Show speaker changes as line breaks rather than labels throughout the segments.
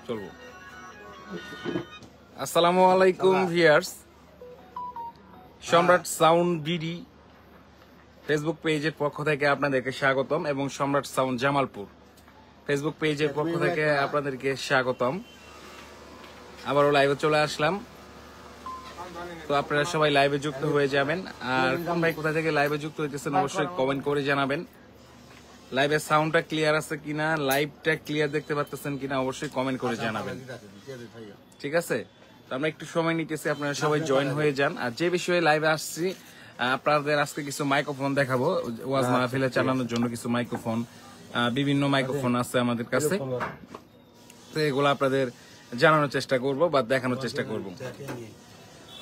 চলবো। আসসালামু আলাইকুম ভিউয়ার্স, সম্রাট সাউন্ড বিডি ফেসবুক পেজের পক্ষ থেকে আপনাদেরকে স্বাগতম এবং সম্রাট সাউন্ড জামালপুর ফেসবুক পেজের পক্ষ থেকে আপনাদেরকে স্বাগতম। আবারও লাইভে চলে আসলাম, তো আপনারা সবাই লাইভে যুক্ত হয়ে যাবেন। আর কোন ভাই কোথা থেকে লাইভে যুক্ত হইতেছেন অবশ্যই কমেন্ট করে জানাবেন। লাইভের সাউন্ডটা ক্লিয়ার আছে কিনা, লাইভটা ক্লিয়ার দেখতে পাচ্ছেন কিনা অবশ্যই কমেন্ট করে জানাবেন, ঠিক আছে? তো আমরা একটু সময় নিতেছি, আপনারা সবাই জয়েন হয়ে যান। আর যে বিষয়ে লাইভে আসছি, আপনাদের আজকে কিছু মাইক্রোফোন দেখাবো, ওয়াজ মাহফিলে চালানোর জন্য কিছু মাইক্রোফোন, বিভিন্ন মাইক্রোফোন আছে আমাদের কাছে, তো এগুলো আপনাদের জানানোর চেষ্টা করব বা দেখানোর চেষ্টা করব।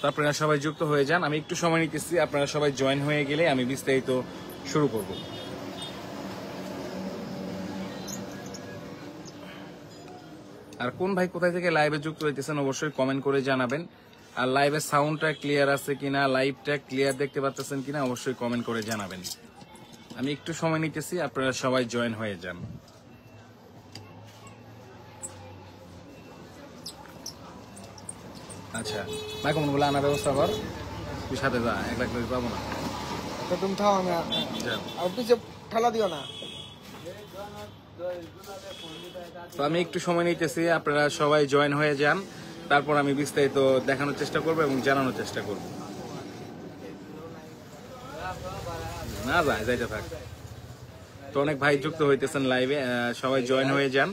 তো আপনারা সবাই যুক্ত হয়ে যান, আমি একটু সময় নিতেছি, আপনারা সবাই জয়েন হয়ে গেলে আমি বিস্তারিত শুরু করব। আর কোন ভাই কোথায় থেকে লাইভে যুক্ত হইতেছেন অবশ্যই কমেন্ট করে জানাবেন। আর লাইভের সাউন্ডটা ক্লিয়ার আছে কিনা, লাইভটা ক্লিয়ার দেখতে পাচ্ছেন কিনা অবশ্যই কমেন্ট করে জানাবেন। আমি একটু সময় নিতেছি, আপনারা সবাই জয়েন হয়ে যান। আচ্ছা, মাইক্রোফোন গুলো আনার ব্যবস্থা কর, তুই সাথে যা, একলা করে পাবো না।
তুমি থাও, আমি আর পিছে ঠেলা দিও না।
তো আমি একটু সময় নিতেছি, আপনারা সবাই জয়েন হয়ে যান, তারপর আমি বিস্তারিত দেখানোর চেষ্টা করব এবং জানানোর চেষ্টা করব। না যায় যাইতে থাক। তো অনেক ভাই যুক্ত হইতেছেন লাইভে, সবাই জয়েন হয়ে যান।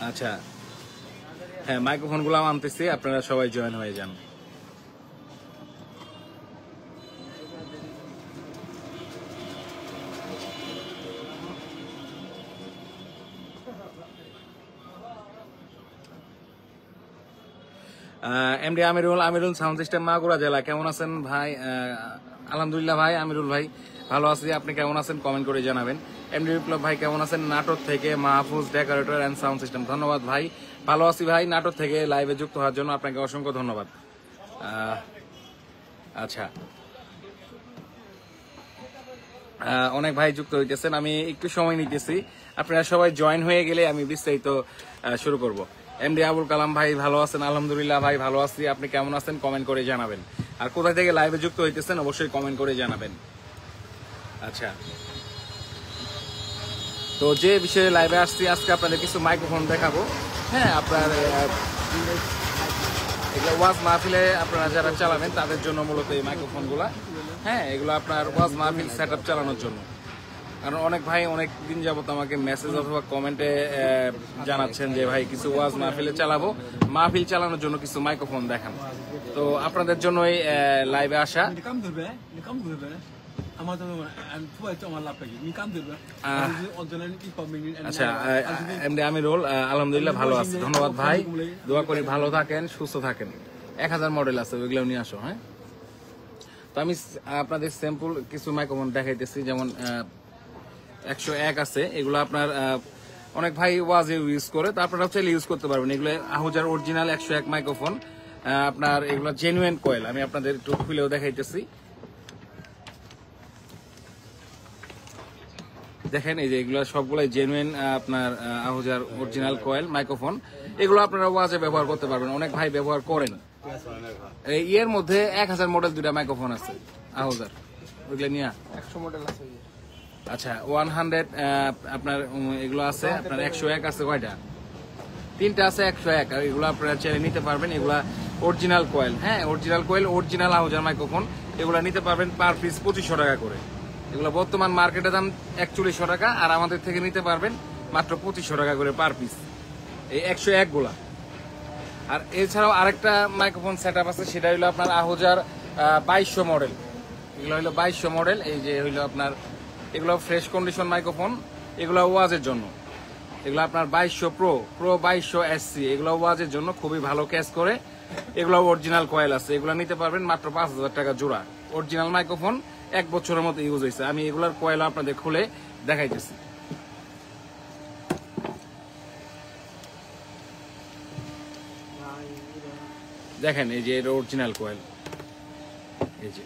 আচ্ছা, হ্যাঁ, মাইক্রোফোন গুলো আনতেছি, আপনারা সবাই জয়েন হয়ে যান। এমডি আমিরুল সাউন্ড সিস্টেম মাগুরা জেলা, কেমন আছেন ভাই? আলহামদুলিল্লাহ ভাই, আমিরুল ভাই ভালো আছি, আপনি কেমন আছেন কমেন্ট করে জানাবেন। এমডি বিপ্লব ভাই কেমন আছেন? নাটোর থেকে Mahfuz decorator and sound system, ধন্যবাদ ভাই, ভালো আছি ভাই। নাটোর থেকে লাইভে যুক্ত হওয়ার জন্য আপনাকে অসংখ্য ধন্যবাদ। আচ্ছা, অনেক ভাই যুক্ত হইতেছেন, আমি একটু সময় নিতেছি, আপনারা সবাই জয়েন হয়ে গেলে আমি বিস্তারিত শুরু করব। এমডি আবুল কালাম ভাই ভালো আছেন? আলহামদুলিল্লাহ ভাই ভালো আছি, আপনি কেমন আছেন কমেন্ট করে জানাবেন। আর কোথা থেকে লাইভে যুক্ত হইতেছেন অবশ্যই কমেন্ট করে জানাবেন। আচ্ছা, তো যে বিষয়ে লাইভে আসছি, আজকে আপনাদের কিছু মাইক্রোফোন দেখাবো। হ্যাঁ, আপনার এগুলো ওয়াজ মাহফিলে আপনারা যারা চালাবেন তাদের জন্য মূলত এই মাইক্রোফোন গুলা। হ্যাঁ, এগুলো আপনার ওয়াজ মাহফিল সেট আপ চালানোর জন্য। কারণ অনেক ভাই অনেক দিন যাবত আমাকে মেসেজ অথবা কমেন্টে জানাচ্ছেন যে ভাই কিছু ওয়াজ মাহফিলে চালাবো, মাহফিল চালানোর জন্য কিছু মাইক্রোফোন দেখান। তো আপনাদের জন্যই লাইভে আসা। আচ্ছা, এমডি আমিরুল আলহামদুলিল্লাহ ভালো আছে, ধন্যবাদ ভাই, দোয়া করি ভালো থাকেন সুস্থ থাকেন। 1000 মডেল আছে, ওইগুলো নিয়ে আসো। হ্যাঁ, তো আমি আপনাদের স্যাম্পল কিছু মাইক্রোফোন দেখাইতেছি, যেমন 101 আছে, এগুলো আপনার অনেক ভাই ওয়াজে ইউজ করে, তো আপনারা চাইলে ইউজ করতে পারবেন। এগুলো আহুজার অরিজিনাল 101 মাইক্রোফোন, আপনার এগুলো জেনুইন কয়েল, আমি আপনাদের একটু খুলেও দেখাইতেছি। দেখেন, এই যে এগুলো সবগুলাই জেনুইন আপনার আহুজার অরিজিনাল কয়েল মাইক্রোফোন, এগুলো আপনারা ওয়াজে ব্যবহার করতে পারবেন, অনেক ভাই ব্যবহার করেন। এই এর মধ্যে 1000 মডেল দুইটা মাইক্রোফোন আছে আহুজার, ওইগুলো নিয়ে
100 মডেল আছে।
আচ্ছা, 100 আপনার এগুলো আছে, আপনার 101 আছে, কয়টা? 3টা আছে 101, আর এগুলো আপনারা চাইলে নিতে পারবেন। এগুলা অরিজিনাল কয়েল, হ্যাঁ অরিজিনাল কয়েল, অরিজিনাল আহুজার মাইক্রোফোন, এগুলো নিতে পারবেন পার পিস 2500 টাকা করে। এগুলো বর্তমান মার্কেটের দাম 4100 টাকা, আর আমাদের থেকে নিতে পারবেন মাত্র 2500 টাকা করে পার পিস, এই 101 গুলা। আর এছাড়াও আরেকটা মাইক্রোফোন সেট আপ আছে, সেটা হলো আপনার আহুজার 2200 মডেল, এগুলো হলো 2200 মডেল। এই যে হইলো আপনার এগুলো ফ্রেশ কন্ডিশন মাইক্রোফোন, এগুলো ওয়াজের জন্য। এগুলো আপনার 2200 প্রো 2200 এসসি, এগুলো ওয়াজের জন্য খুবই ভালো ক্যাচ করে। এগুলো অরিজিনাল কয়েল আছে, এগুলো নিতে পারবেন মাত্র 5000 টাকা জোড়া। অরিজিনাল মাইক্রোফোন 1 বছরের মতো ইউজ হয়েছে, আমি এগুলোর কয়েল আপনাদের খুলে দেখাইতেছি। দেখেন, এই যে এটা অরিজিনাল কয়েল, এই যে।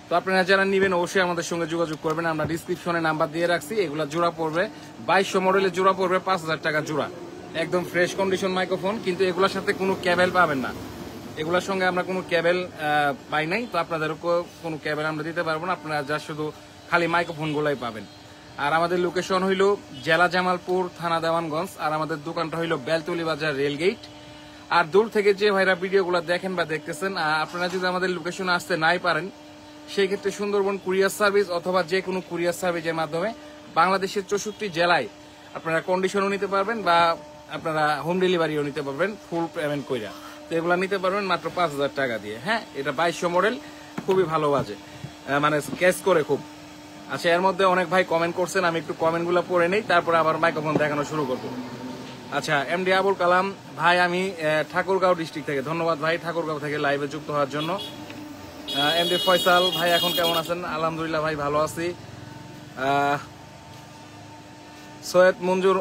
তো আপনারা যারা নিবেন অবশ্যই আমাদের সঙ্গে যোগাযোগ করবেন, আমরা ডিসক্রিপশনে নাম্বার দিয়ে রাখছি। এগুলা জোড়া পড়বে 2200 মডেলের জোড়া পড়বে 5000 টাকা জোড়া, একদম ফ্রেশ কন্ডিশন মাইক্রোফোন। কিন্তু এগুলোর সাথে কোনো কেবল পাবেন না, এগুলোর সঙ্গে আমরা কোনো কেবল পাই নাই, তো আপনাদেরও কোনো কেবল আমরা দিতে পারবো না, আপনারা যা শুধু খালি মাইক্রোফোন গুলাই পাবেন। আর আমাদের লোকেশন হইলো জেলা জামালপুর, থানা দেওয়ানগঞ্জ, আর আমাদের দোকানটা হইলো বেলতলি বাজার রেলগেট। আর দূর থেকে যে ভাইরা ভিডিওগুলো দেখেন বা দেখতেছেন, আপনারা যদি আমাদের লোকেশনে আসতে নাই পারেন, সেই ক্ষেত্রে সুন্দরবন কুরিয়ার সার্ভিস অথবা যে কোনো কুরিয়ার সার্ভিসের মাধ্যমে বাংলাদেশের 64 জেলায় আপনারা কন্ডিশনও নিতে পারবেন বা আপনারা হোম ডেলিভারিও নিতে পারবেন ফুল পেমেন্ট কইরা। তো এগুলা নিতে পারবেন মাত্র 5000 টাকা দিয়ে। হ্যাঁ, এটা 2200 মডেল, খুবই ভালো বাজে, মানে ক্যাচ করে খুব। আচ্ছা, এর মধ্যে অনেক ভাই কমেন্ট করছেন, আমি একটু কমেন্টগুলো পড়ে নেই, তারপরে আবার মাইক্রোফোন দেখানো শুরু করবো। আচ্ছা, এমডি আবুল কালাম ভাই, আমি ঠাকুরগাঁও ডিস্ট্রিক্ট থেকে, ধন্যবাদ ভাই ঠাকুরগাঁও থেকে লাইভে যুক্ত হওয়ার জন্য। এমডি ফয়সাল ভাই, এখন কেমন আছেন? আলহামদুলিল্লাহ ভাই, ভালো আছি। সৈয়দ মঞ্জুর,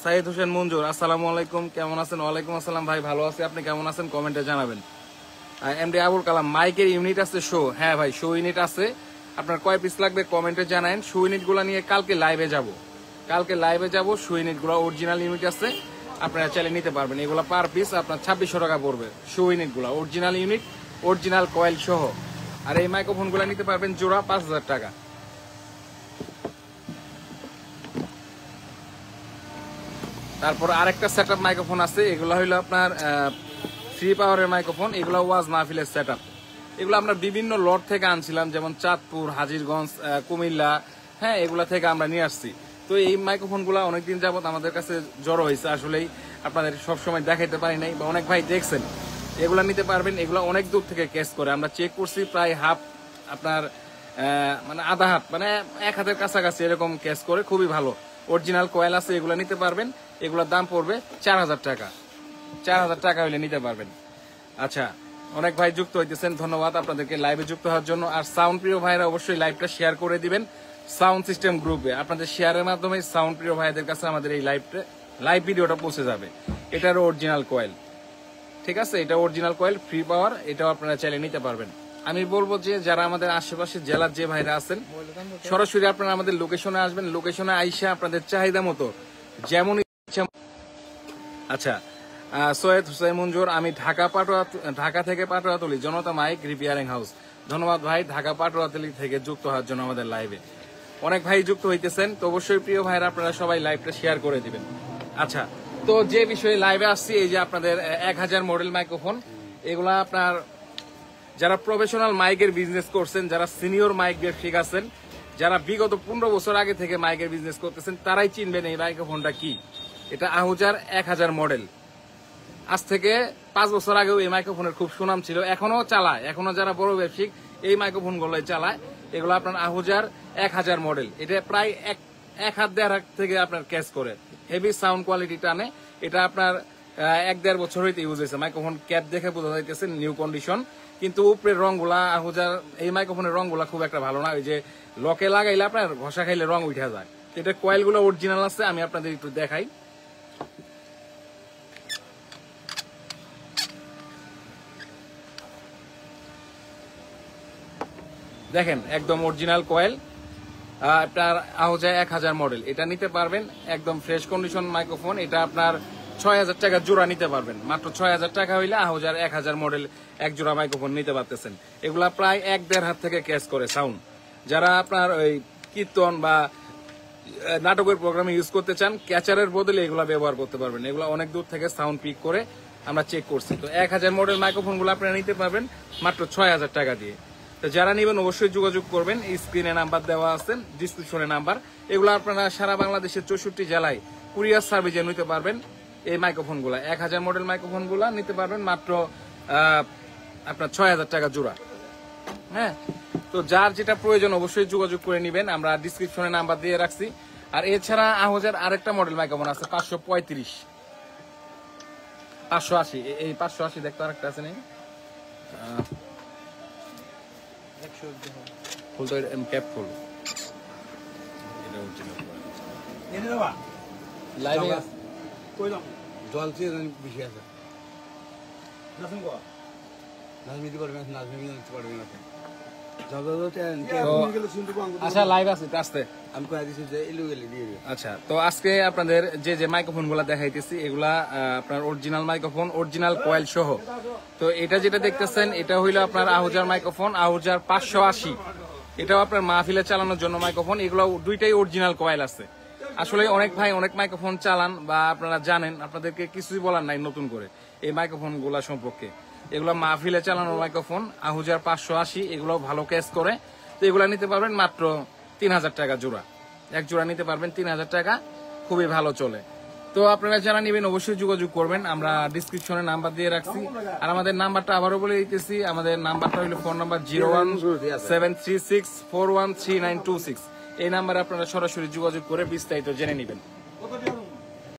সাইদ হোসেন মঞ্জুর, আসসালামু আলাইকুম, কেমন আছেন? ওয়ালাইকুম আসসালাম ভাই, ভালো আছি, আপনি কেমন আছেন? কমেন্টে জানাবেন। এমডি আবুল কালাম, মাইকের ইউনিট আছে শো? হ্যাঁ ভাই, শো ইউনিট আছে। আপনার কয় পিস লাগবে কমেন্টে জানান। শো ইউনিট গুলা নিয়ে কালকে লাইভে যাব। শো ইউনিট গুলো অরিজিনাল ইউনিট আছে, আপনারা চাইলে নিতে পারবেন। এগুলা পার পিস আপনার 2600 টাকা পড়বে। শো ইউনিট গুলা অরিজিনাল ইউনিট, অরিজিনাল কয়েল সহ। আর এই মাইক্রোফোন গুলা নিতে পারবেন জোড়া 5000 টাকা। তারপর আরেকটা সেটআপ মাইক্রোফোন আছে, এগুলো হইলো আপনার ফ্রি পাওয়ারের মাইক্রোফোন। এগুলো ওয়াজ মাহফিলের সেটআপ। এগুলো আমরা বিভিন্ন লট থেকে আনছিলাম, যেমন চাঁদপুর, হাজিরগঞ্জ, কুমিল্লা, হ্যাঁ, এগুলা থেকে আমরা নিয়ে আসছি। তো এই মাইক্রোফোন গুলা অনেকদিন যাবত আমাদের কাছে জড়ো হয়েছে, আসলেই আপনাদের সবসময় দেখাইতে পারি নাই, বা অনেক ভাই দেখছেন। এগুলা নিতে পারবেন, এগুলা অনেক দূর থেকে ক্যাচ করে, আমরা চেক করছি, প্রায় হাফ আপনার মানে আধা হাত, মানে 1 হাতের কাছাকাছি এরকম ক্যাচ করে, খুবই ভালো। অরিজিনাল কয়েল আছে, এগুলা নিতে পারবেন। এগুলোর দাম পড়বে 4000 টাকা। 4000 টাকা হইলে নিতে পারবেন। আচ্ছা, অনেক ভাই যুক্ত হইতেছেন, ধন্যবাদ আপনাদেরকে লাইভে যুক্ত হওয়ার জন্য। আর সাউন্ড প্রিয় ভাইরা অবশ্যই লাইভটা শেয়ার করে দিবেন সাউন্ড সিস্টেম গ্রুপে। আপনাদের শেয়ারের মাধ্যমে সাউন্ড প্রিয় ভাইদের কাছে আমাদের এই লাইভ ভিডিওটা পৌঁছে যাবে। এটারও অরিজিনাল কয়েল, ঠিক আছে, এটা অরিজিনাল কয়েল, ফ্রি পাওয়ার, এটাও আপনারা চাইলে নিতে পারবেন। আমি বলবো যে যারা আমাদের আশেপাশে জেলার যে ভাইরা আছেন, সরাসরি আপনারা আমাদের লোকেশনে আসবেন। লোকেশনে আইসা আপনাদের চাহিদা মতো যেমন ইচ্ছা। আচ্ছা, সৈয়দ হুসাইন মঞ্জুর, আমি ঢাকা থেকে পাটুয়াতলী, জনতা মাইক রিপেয়ারিং হাউস। ধন্যবাদ ভাই, ঢাকা পাটুয়াতলী থেকে যুক্ত হওয়ার জন্য আমাদের লাইভে। অনেক ভাই যুক্ত হইতেছেন, তো অবশ্যই প্রিয় ভাইরা আপনারা সবাই লাইভটা শেয়ার করে দিবেন। আচ্ছা, তো যে বিষয়ে লাইভে আসছি, এই যে আপনাদের 1000 মডেল মাইক্রোফোন, এগুলা আপনার যারা প্রফেশনাল মাইকের বিজনেস করছেন, যারা সিনিয়র মাইক ব্যবসায়িক আছেন, যারা বিগত 15 বছর আগে থেকে মাইকের বিজনেস করতেছেন, তারাই চিনবেন এই মাইক্রোফোনটা কি। এটা আহুজার 1000 মডেল। আজ থেকে 5 বছর আগেও এই মাইক্রোফোনের খুব সুনাম ছিল, এখনো চালায়, এখনো যারা বড় ব্যবসায়িক এই মাইক্রোফোন গুলোই চালায়। এগুলো আপনার আহুজার 1000 মডেল। এটা প্রায় 1.5 হাত থেকে আপনার ক্যাচ করে, হেভি সাউন্ড কোয়ালিটি টানে। এটা আপনার 1-1.5 বছর হইতে ইউজ হয়েছে। মাইক্রোফোন ক্যাপ দেখে বোঝা যাইতেছে নিউ কন্ডিশন, কিন্তু উপরের রংগুলা আহুজার এই মাইক্রোফোনের রংগুলা খুব একটা ভালো না। ওই যে লকে লাগাইলে আপনার ঘষা খাইলে রং উঠে যায়। এটা কয়েলগুলো অরিজিনাল আছে, আমি আপনাদের একটু দেখাই। দেখেন, একদম অরিজিনাল কয়েল, আপনার আহুজা 1000 মডেল। এটা নিতে পারবেন, একদম ফ্রেশ কন্ডিশন মাইক্রোফোন। এটা আপনার 6000 টাকা জোড়া নিতে পারবেন। মাত্র 6000 টাকা হইলে আহুজার 1000 মডেল এক জোড়া মাইক্রোফোন নিতে পারতেছেন। এগুলা প্রায় 1-1.5 হাত থেকে ক্যাচ করে সাউন্ড। যারা আপনার ওই কীর্তন বা নাটকের প্রোগ্রামে ইউজ করতে চান, ক্যাচারের বদলে এগুলা ব্যবহার করতে পারবেন। এগুলা অনেক দূর থেকে সাউন্ড পিক করে আমরা চেক করছি। তো 1000 মডেল মাইক্রোফোন গুলো আপনারা নিতে পারবেন মাত্র 6000 টাকা দিয়ে। তো যারা নিবেন অবশ্যই যোগাযোগ করবেন, এই স্ক্রিনে নাম্বার দেওয়া আছে, ডিসক্রিপশনে নাম্বার। এগুলো আপনারা সারা বাংলাদেশের 64 জেলায় কুরিয়ার সার্ভিসে নিতে পারবেন। এই মাইক্রোফোন গুলা 1000 মডেল মাইক্রোফোন গুলা নিতে পারবেন মাত্র আপনার 6000 টাকা জোড়া। হ্যাঁ, তো যার যেটা প্রয়োজন অবশ্যই যোগাযোগ করে নিবেন, আমরা ডিসক্রিপশনে নাম্বার দিয়ে রাখছি। আর এছাড়া আহুজার আরেকটা মডেল মাইক্রোফোন আছে 535, 580, এই 580 দেখতে আরেকটা আছে নেই, ফুল তো ক্যাপ ফুল। এটা অরিজিনাল লাইভে
জল চেয়ে বেশি আছে, নাজমি দিতে পারবেন না, নাজমি দিতে পারবেন না।
আচ্ছা লাইভ আছে তো আসতে।
আমি কয়ে দিছি যে ইলিগালি দিয়ে দিও।
আচ্ছা তো আজকে আপনাদের যে মাইক্রোফোন গুলা দেখাইতেছি এগুলা আপনার অরিজিনাল মাইক্রোফোন, অরিজিনাল কয়েল সহ। তো এটা যেটা দেখতেছেন এটা হইলো আপনার আহুজার মাইক্রোফোন, আহুজার 580। এটাও আপনার মাহফিলে চালানোর জন্য মাইক্রোফোন। এগুলো দুইটাই অরিজিনাল কয়েল আছে। আসলে অনেক ভাই অনেক মাইক্রোফোন চালান বা আপনারা জানেন, আপনাদেরকে কিছুই বলার নাই নতুন করে এই মাইক্রোফোন গুলা সম্পর্কে। এগুলো মাহফিলে চালানোর মাইক্রোফোন, আহুজার 580। এগুলো ভালো ক্যাচ করে। তো এগুলা নিতে পারবেন মাত্র 3000 টাকা জোড়া। এক জোড়া নিতে পারবেন 3000 টাকা, খুবই ভালো চলে। তো আপনারা যারা নেবেন অবশ্যই যোগাযোগ করবেন, আমরা ডিসক্রিপশনে নাম্বার দিয়ে রাখছি। আর আমাদের নাম্বারটা আবারও বলে দিতেছি, আমাদের নাম্বারটা হলো ফোন নাম্বার 01736413926। এই নাম্বারে আপনারা সরাসরি যোগাযোগ করে বিস্তারিত জেনে নেবেন।